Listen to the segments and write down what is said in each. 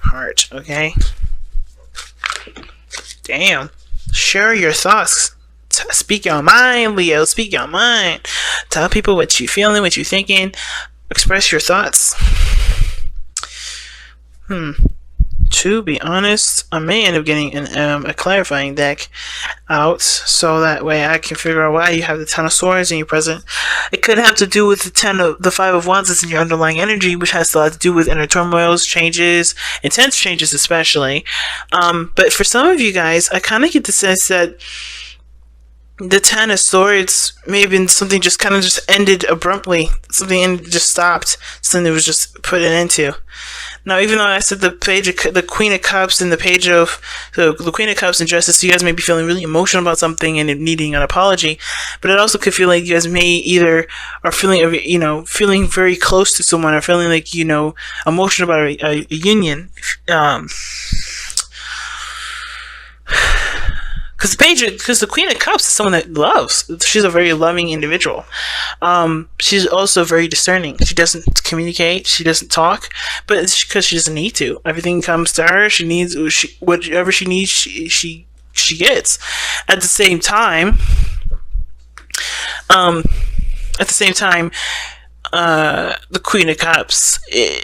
heart, okay? Damn. Share your thoughts. Speak your mind, Leo. Speak your mind. Tell people what you're feeling, what you're thinking. Express your thoughts. To be honest, I may end up getting a clarifying deck out, so that way I can figure out why you have the Ten of Swords in your present. It could have to do with the Five of Wands that's in your underlying energy, which has a lot to do with inner turmoils, changes, intense changes especially. But for some of you guys, I kind of get the sense that the Ten of Swords may have been something just kind of just ended abruptly. Something just stopped. Something that was just put an end to. Now, even though I said the Queen of Cups and the page of the Queen of Cups and Justice, so you guys may be feeling really emotional about something and needing an apology, but it also could feel like you guys may either are feeling, feeling very close to someone, or feeling like, emotional about a union. Because the Queen of Cups is someone that loves. She's a very loving individual. She's also very discerning. She doesn't communicate. She doesn't talk, but it's because she doesn't need to. Everything comes to her. She needs whatever she needs. She gets. At the same time, the Queen of Cups,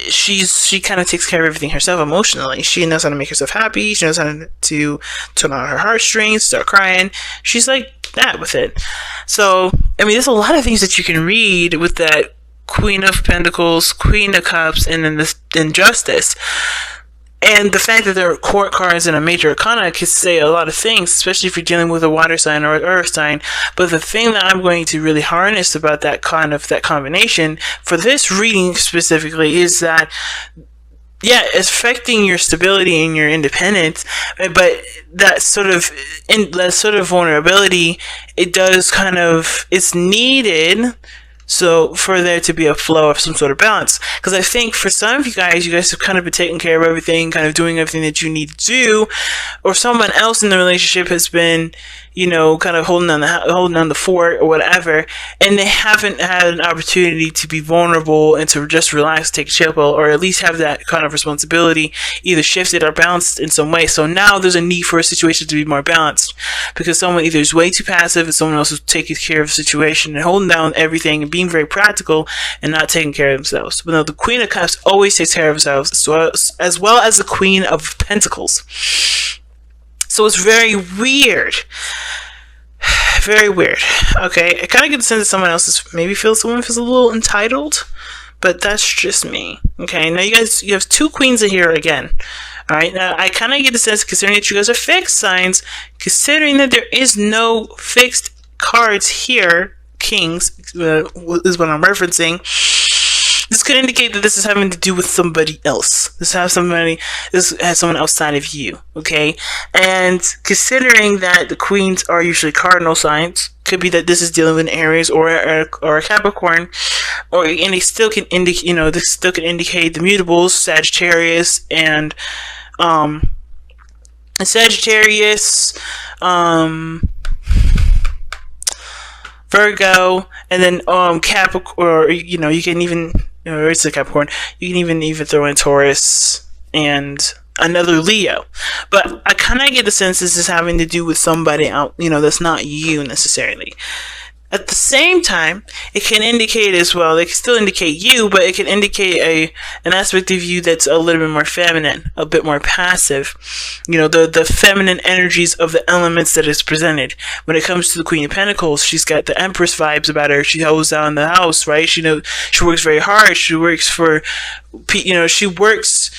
she kind of takes care of everything herself emotionally. She knows how to make herself happy. She knows how to turn on her heartstrings, start crying. She's like that with it. So, there's a lot of things that you can read with that Queen of Pentacles, Queen of Cups, and then this Justice. And the fact that there are court cards and a major arcana could say a lot of things, especially if you're dealing with a water sign or an earth sign. But the thing that I'm going to really harness about that combination for this reading specifically is that, it's affecting your stability and your independence, but that sort of vulnerability, it's needed. So for there to be a flow of some sort of balance. Because I think for some of you guys have kind of been taking care of everything, kind of doing everything that you need to do, or someone else in the relationship has been, kind of holding on the fort or whatever, and they haven't had an opportunity to be vulnerable and to just relax, take a chill pill, or at least have that kind of responsibility either shifted or balanced in some way. So now there's a need for a situation to be more balanced, because someone either is way too passive and someone else is taking care of the situation and holding down everything and being very practical and not taking care of themselves. But no, the Queen of Cups always takes care of themselves, as well as the Queen of Pentacles. So it's very weird. Very weird. Okay, I kind of get the sense that someone feels a little entitled, but that's just me. Okay, now you have two queens in here again. Alright, now I kind of get the sense, considering that you guys are fixed signs, considering that there is no fixed cards here, kings, is what I'm referencing. This could indicate that this is having to do with somebody else. This has someone outside of you, okay? And considering that the queens are usually cardinal signs, could be that this is dealing with an Aries or a Capricorn, and they still can indicate, the mutables, Sagittarius and Virgo, and then Capricorn, or you can even, it's a Capricorn, you can even throw in Taurus and another Leo. But I kind of get the sense this is having to do with somebody out, that's not you necessarily. At the same time, it can indicate as well, it can still indicate you, but it can indicate an aspect of you that's a little bit more feminine, a bit more passive. The feminine energies of the elements that is presented. When it comes to the Queen of Pentacles, she's got the Empress vibes about her. She holds down the house, right? She works very hard. She works she works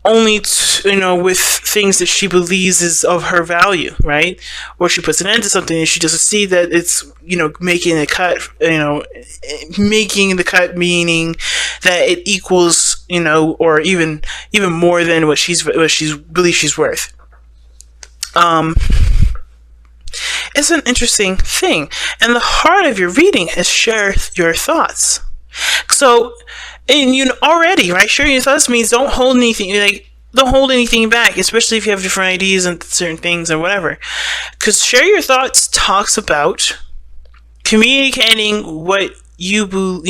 only with things that she believes is of her value, right? Or she puts an end to something and she doesn't see that it's making the cut, meaning that it equals or even more than what she believes she's worth. It's an interesting thing, and the heart of your reading is share your thoughts. So, and already, right? Sharing your thoughts means don't hold anything back, especially if you have different ideas and certain things or whatever. Because share your thoughts talks about communicating what you've got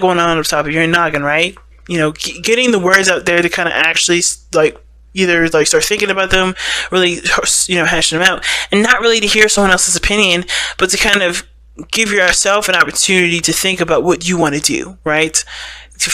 going on top of your noggin, right? getting the words out there to kind of actually like either like start thinking about them, really hashing them out, and not really to hear someone else's opinion, but to kind of give yourself an opportunity to think about what you want to do, right? To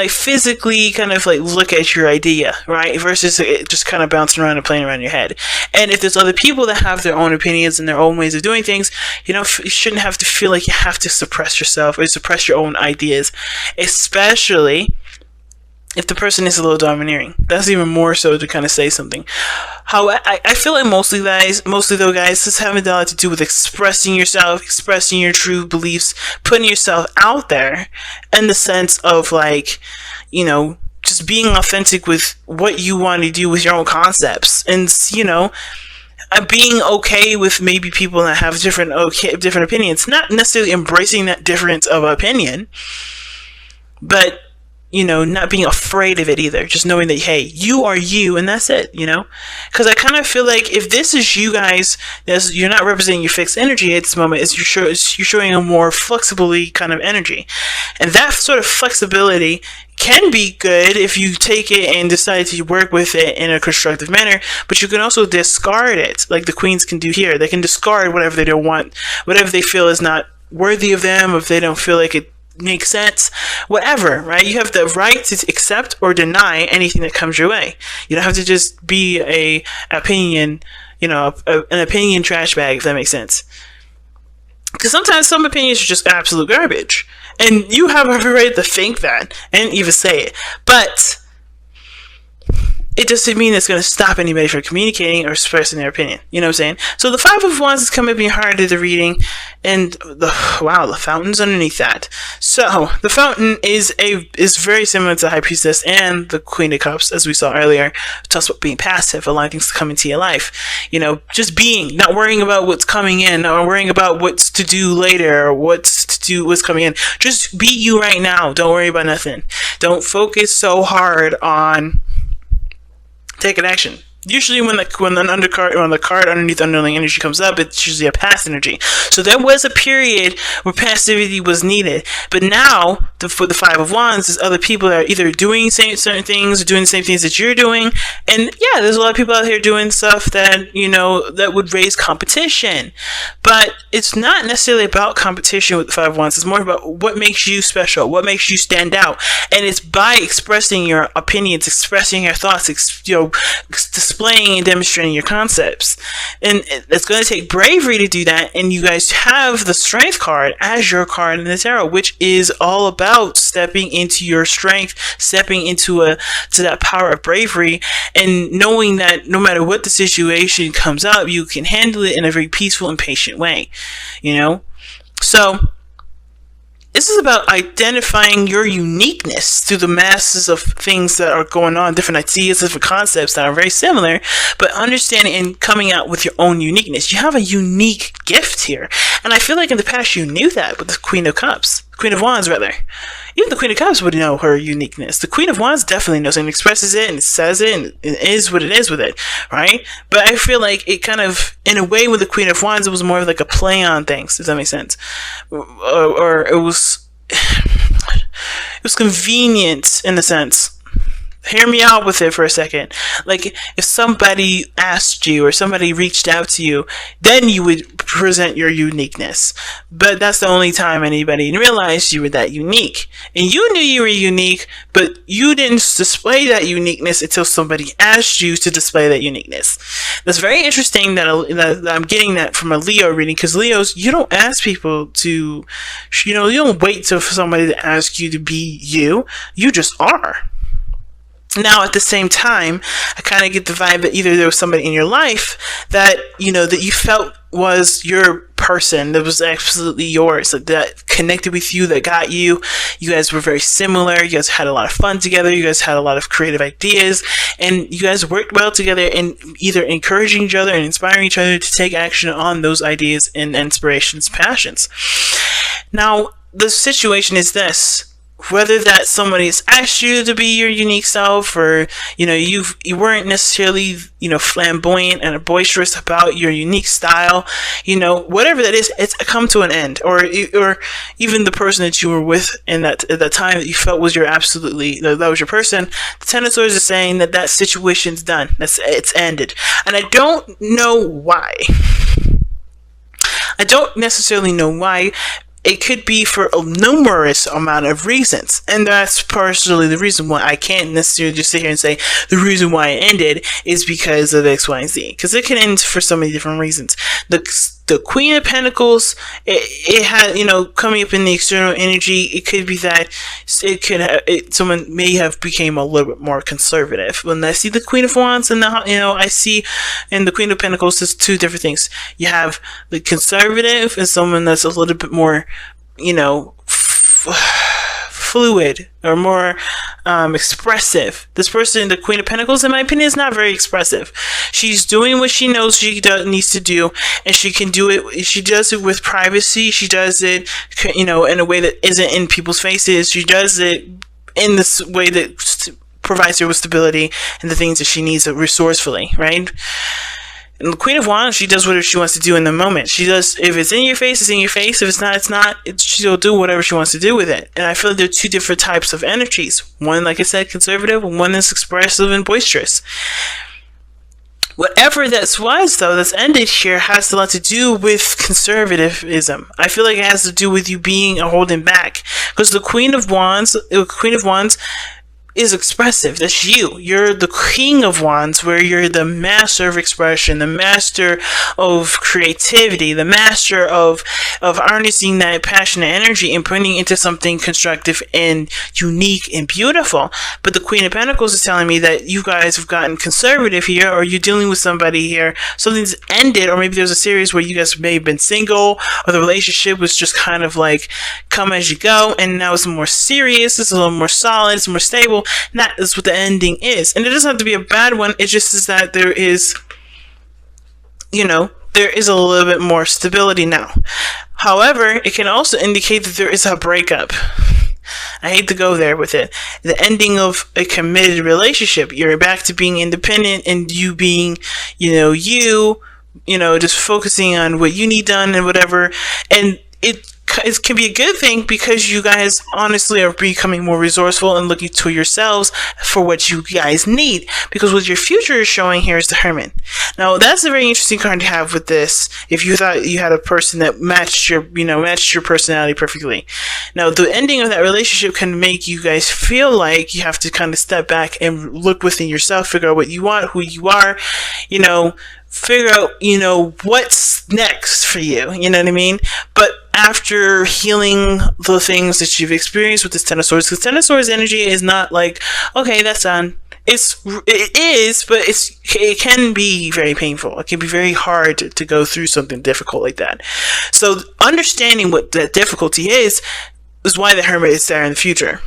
physically kind of like look at your idea, right? Versus it just kind of bouncing around and playing around in your head. And if there's other people that have their own opinions and their own ways of doing things, you shouldn't have to feel like you have to suppress yourself or suppress your own ideas, especially if the person is a little domineering. That's even more so to kind of say something. How I feel like mostly though, guys, this having a lot to do with expressing yourself, expressing your true beliefs, putting yourself out there in the sense of like, just being authentic with what you want to do with your own concepts, and being okay with maybe people that have different opinions, not necessarily embracing that difference of opinion, but not being afraid of it either. Just knowing that, hey, you are you, and that's it, Because I kind of feel like if this is you guys, you're not representing your fixed energy at this moment. You're showing a more flexibly kind of energy. And that sort of flexibility can be good if you take it and decide to work with it in a constructive manner, but you can also discard it, like the queens can do here. They can discard whatever they don't want, whatever they feel is not worthy of them, if they don't feel like it makes sense, whatever, right? You have the right to accept or deny anything that comes your way. You don't have to just be an opinion trash bag, if that makes sense. Because sometimes some opinions are just absolute garbage, and you have every right to think that and even say it, but it doesn't mean it's going to stop anybody from communicating or expressing their opinion. You know what I'm saying? So the Five of Wands is coming in hard to the reading, and the fountain's underneath that. So the fountain is very similar to the High Priestess and the Queen of Cups, as we saw earlier. It talks about being passive, allowing things to come into your life. Just being, not worrying about what's coming in, not worrying about what's to do later or what's coming in. Just be you right now. Don't worry about nothing. Don't focus so hard on taking action. Usually when the card underneath underlying energy comes up, it's usually a past energy. So there was a period where passivity was needed. But now, for the Five of Wands, there's other people that are either doing certain things or doing the same things that you're doing. And yeah, there's a lot of people out here doing stuff that, that would raise competition. But it's not necessarily about competition with the Five of Wands. It's more about what makes you special, what makes you stand out. And it's by expressing your opinions, expressing your thoughts, displaying and demonstrating your concepts. And it's going to take bravery to do that, and you guys have the Strength card as your card in the tarot, which is all about stepping into your strength, stepping into to that power of bravery, and knowing that no matter what the situation comes up, you can handle it in a very peaceful and patient way. So this is about identifying your uniqueness through the masses of things that are going on, different ideas, different concepts that are very similar, but understanding and coming out with your own uniqueness. You have a unique gift here. And I feel like in the past you knew that with the Queen of Wands, rather. Even the Queen of Cups would know her uniqueness. The Queen of Wands definitely knows and expresses it and says it and it is what it is with it, right? But I feel like it kind of, in a way with the Queen of Wands, it was more of like a play on things, if that makes sense. Or it was convenient in a sense. Hear me out with it for a second. Like, if somebody asked you or somebody reached out to you, then you would present your uniqueness. But that's the only time anybody realized you were that unique. And you knew you were unique, but you didn't display that uniqueness until somebody asked you to display that uniqueness. That's very interesting that I'm getting that from a Leo reading, because Leos, you don't ask people to, you don't wait for somebody to ask you to be you. You just are. Now, at the same time, I kind of get the vibe that either there was somebody in your life that, that you felt was your person, that was absolutely yours, that connected with you, that got you. You guys were very similar. You guys had a lot of fun together. You guys had a lot of creative ideas, and you guys worked well together in either encouraging each other and inspiring each other to take action on those ideas and inspirations, passions. Now, the situation is this. whether that somebody's asked you to be your unique self, or you weren't necessarily flamboyant and boisterous about your unique style, whatever that is, it's come to an end. Or even the person that you were with in at that time that you felt was that was your person. The Ten of Swords is saying that situation's done. It's ended, and I don't know why. I don't necessarily know why. It could be for a numerous amount of reasons, and that's partially the reason why I can't necessarily just sit here and say the reason why it ended is because of X, Y, and Z, because it can end for so many different reasons. The Queen of Pentacles, it had, coming up in the external energy, it could be that someone may have became a little bit more conservative. When I see the Queen of Wands and I see in the Queen of Pentacles, there's two different things. You have the conservative and someone that's a little bit more, fluid or more expressive. This person, the Queen of Pentacles, in my opinion, is not very expressive. She's doing what she knows she needs to do, and she can do it. She does it with privacy. She does it, in a way that isn't in people's faces. She does it in this way that provides her with stability and the things that she needs resourcefully, right? And the Queen of Wands, she does whatever she wants to do in the moment. She does, if it's in your face, it's in your face. If it's not, it's not. She'll do whatever she wants to do with it. And I feel like there are two different types of energies. One, like I said, conservative, and one is expressive and boisterous. Whatever that was, though, that's ended here has a lot to do with conservatism. I feel like it has to do with you being a holding back. Because the Queen of Wands is expressive. That's you. You're the King of Wands, where you're the master of expression, the master of creativity, the master of harnessing that passionate energy and putting it into something constructive and unique and beautiful. But the Queen of Pentacles is telling me that you guys have gotten conservative here, or you're dealing with somebody here, something's ended, or maybe there's a series where you guys may have been single, or the relationship was just kind of like come as you go, and now it's more serious, it's a little more solid, it's more stable. And that is what the ending is. And it doesn't have to be a bad one. It just is that there is, there is a little bit more stability now. However, it can also indicate that there is a breakup. I hate to go there with it. The ending of a committed relationship. You're back to being independent, and you being, just focusing on what you need done and whatever. And it can be a good thing, because you guys honestly are becoming more resourceful and looking to yourselves for what you guys need. Because what your future is showing here is the Hermit. Now, that's a very interesting card to have with this. If you thought you had a person that matched your personality perfectly. Now, the ending of that relationship can make you guys feel like you have to kind of step back and look within yourself, figure out what you want, who you are, figure out, what's next for you, you know what I mean? But after healing the things that you've experienced with this Ten of Swords, because Ten of Swords energy is not like, okay, that's done. It is, but it can be very painful. It can be very hard to go through something difficult like that. So understanding what that difficulty is why the Hermit is there in the future.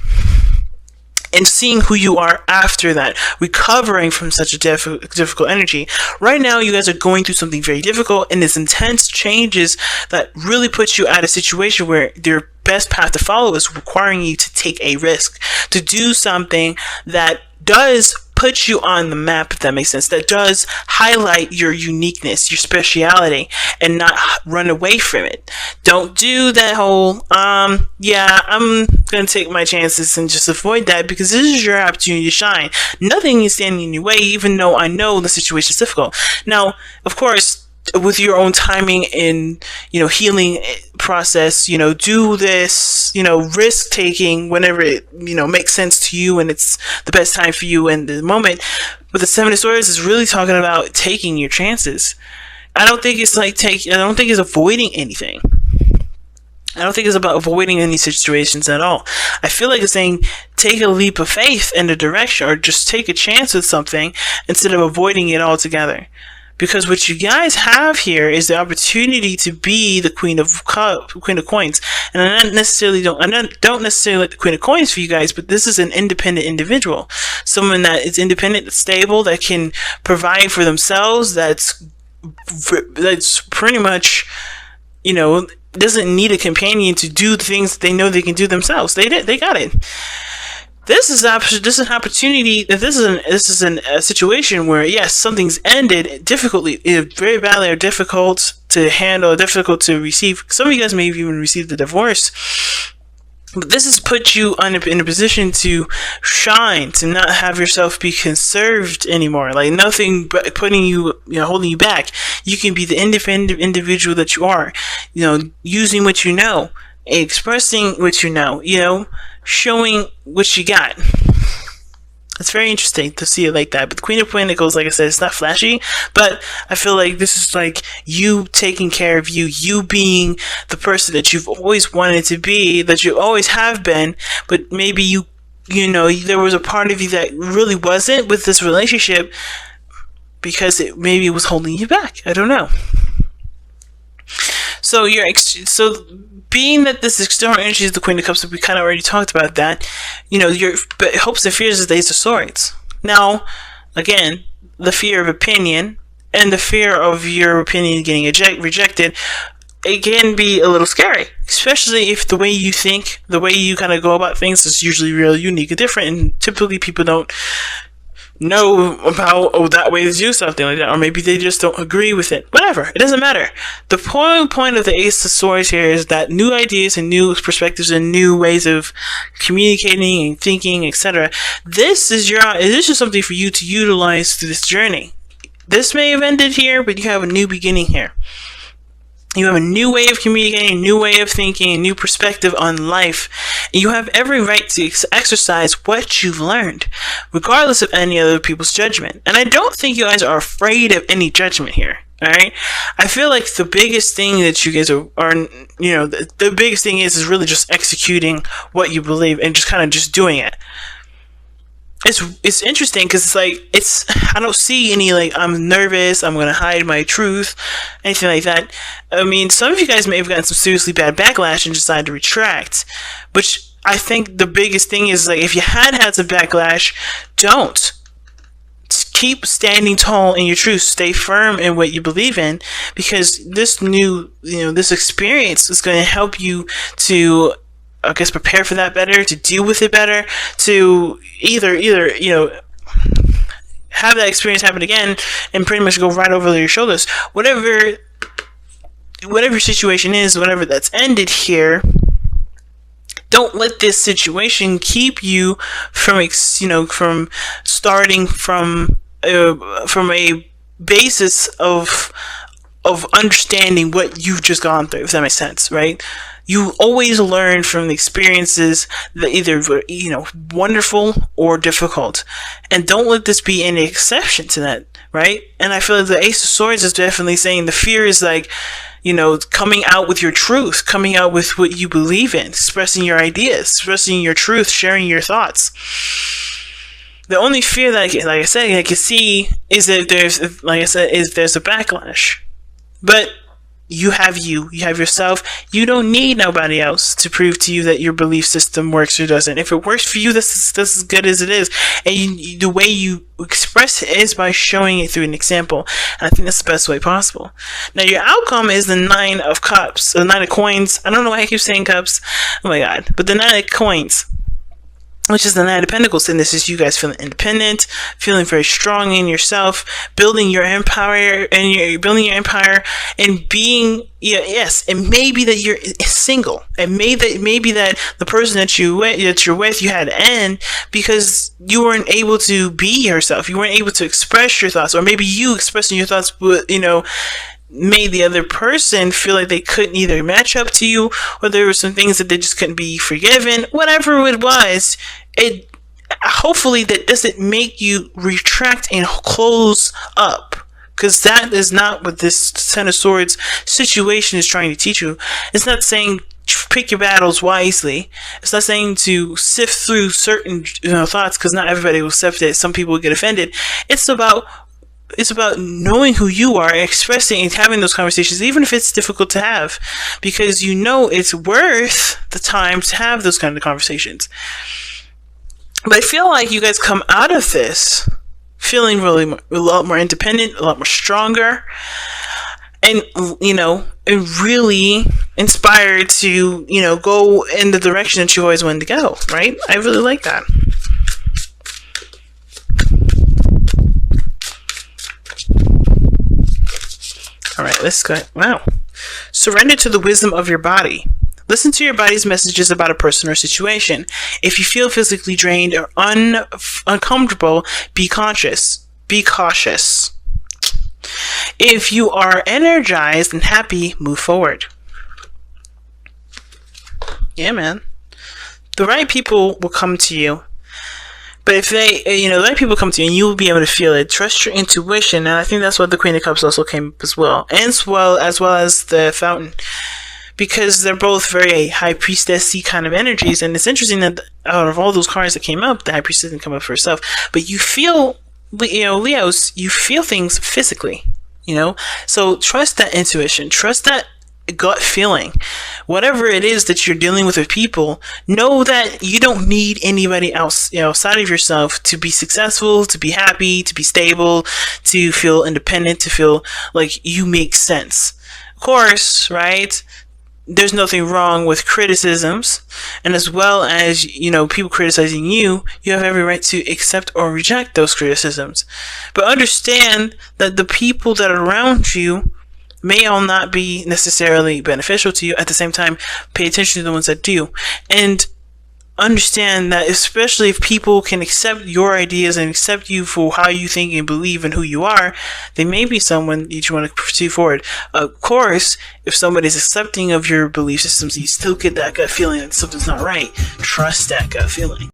And seeing who you are after that, recovering from such a difficult energy. Right now, you guys are going through something very difficult, and this intense changes that really puts you at a situation where your best path to follow is requiring you to take a risk, to do something that does put you on the map, if that makes sense, that does highlight your uniqueness, your speciality, and not run away from it. Don't do that whole, I'm gonna take my chances and just avoid that, because this is your opportunity to shine. Nothing is standing in your way, even though I know the situation is difficult. Now, of course, with your own timing and healing process, do this, risk taking whenever it makes sense to you and it's the best time for you in the moment. But the Seven of Swords is really talking about taking your chances. I don't think it's avoiding anything. I don't think it's about avoiding any situations at all. I feel like it's saying take a leap of faith in the direction, or just take a chance with something instead of avoiding it altogether. Because what you guys have here is the opportunity to be the Queen of Coins, and I don't necessarily like the Queen of Coins for you guys, but this is an independent individual, someone that is independent, stable, that can provide for themselves. That's pretty much, doesn't need a companion to do the things that they know they can do themselves. They got it. This is an opportunity. This is a situation where, yes, something's ended difficultly, very badly, or difficult to handle, difficult to receive. Some of you guys may have even received a divorce. But this has put you in a position to shine, to not have yourself be conserved anymore. Like nothing but putting you, holding you back. You can be the independent individual that you are. Using what you know, expressing what you know, showing what you got. It's very interesting to see it like that. But the Queen of Pentacles, like I said, it's not flashy, but I feel like this is like you taking care of you being the person that you've always wanted to be, that you always have been, but maybe there was a part of you that really wasn't with this relationship because maybe it was holding you back. I don't know. So being that this external energy is the Queen of Cups, we kind of already talked about that. Your hopes and fears is the Ace of Swords. Now, again, the fear of opinion and the fear of your opinion getting rejected, it can be a little scary, especially if the way you think, the way you kind of go about things is usually real unique and different, and typically people don't know about that way to do something like that, or maybe they just don't agree with it. Whatever, it doesn't matter. The point of the Ace of Swords here is that new ideas and new perspectives and new ways of communicating and thinking, etc. This is just something for you to utilize through this journey. This may have ended here, but you have a new beginning here. You have a new way of communicating, a new way of thinking, a new perspective on life. And you have every right to exercise what you've learned, regardless of any other people's judgment. And I don't think you guys are afraid of any judgment here. Alright? I feel like the biggest thing that you guys are the biggest thing is really just executing what you believe and just kind of just doing it. It's interesting because I don't see any I'm nervous, I'm gonna hide my truth, anything like that. I mean, some of you guys may have gotten some seriously bad backlash and decided to retract, which I think the biggest thing is if you had some backlash, don't. Keep standing tall in your truth. Stay firm in what you believe in, because this this experience is going to help you to, I guess, prepare for that better, to deal with it better, to either have that experience happen again and pretty much go right over your shoulders. Whatever your situation is, whatever that's ended here, don't let this situation keep you from starting from a basis of understanding what you've just gone through, if that makes sense, right? You always learn from the experiences that either wonderful or difficult, and don't let this be any exception to that, right? And I feel like the Ace of Swords is definitely saying the fear is coming out with your truth, coming out with what you believe in, expressing your ideas, expressing your truth, sharing your thoughts. The only fear that I can see is that there's a backlash, but you have yourself. You don't need nobody else to prove to you that your belief system works or doesn't. If it works for you, this is as good as it is. And the way you express it is by showing it through an example. And I think that's the best way possible. Now, your outcome is the 9 of Cups, the 9 of Coins. I don't know why I keep saying cups. Oh my god. But the 9 of Coins, which is the 9 of Pentacles, and this is you guys feeling independent, feeling very strong in yourself, building your empire, and being, yes, it may be that you're single, and maybe that the person that you're with, you had to end because you weren't able to be yourself, you weren't able to express your thoughts, or maybe you expressing your thoughts, made the other person feel like they couldn't either match up to you, or there were some things that they just couldn't be forgiven. Whatever it was, it hopefully that doesn't make you retract and close up, because that is not what this Ten of Swords situation is trying to teach you. It's not saying pick your battles wisely. It's not saying to sift through certain thoughts, because not everybody will sift it. Some people will get offended. It's about knowing who you are, expressing and having those conversations, even if it's difficult to have, because it's worth the time to have those kind of conversations. But I feel like you guys come out of this feeling really a lot more independent, a lot more stronger, and really inspired to go in the direction that you always wanted to go, right? I really like that. All right, let's go. Wow. Surrender to the wisdom of your body. Listen to your body's messages about a person or situation. If you feel physically drained or uncomfortable, be conscious. Be cautious. If you are energized and happy, move forward. Yeah, man. The right people will come to you. But if they, the right people come to you and you will be able to feel it. Trust your intuition. And I think that's what the Queen of Cups also came up as well. And as well as the Fountain. Because they're both very high priestess-y kind of energies. And it's interesting that out of all those cards that came up, the high priestess didn't come up for herself. But you feel, Leos, you feel things physically. So trust that intuition. Trust that gut feeling. Whatever it is that you're dealing with people, know that you don't need anybody else outside of yourself to be successful, to be happy, to be stable, to feel independent, to feel like you make sense. Of course, right? There's nothing wrong with criticisms, and as well as people criticizing you, you have every right to accept or reject those criticisms. But understand that the people that are around you may all not be necessarily beneficial to you. At the same time, pay attention to the ones that do, and understand that especially if people can accept your ideas and accept you for how you think and believe and who you are, they may be someone that you want to pursue forward. Of course, if somebody's accepting of your belief systems, you still get that gut feeling that something's not right. Trust that gut feeling.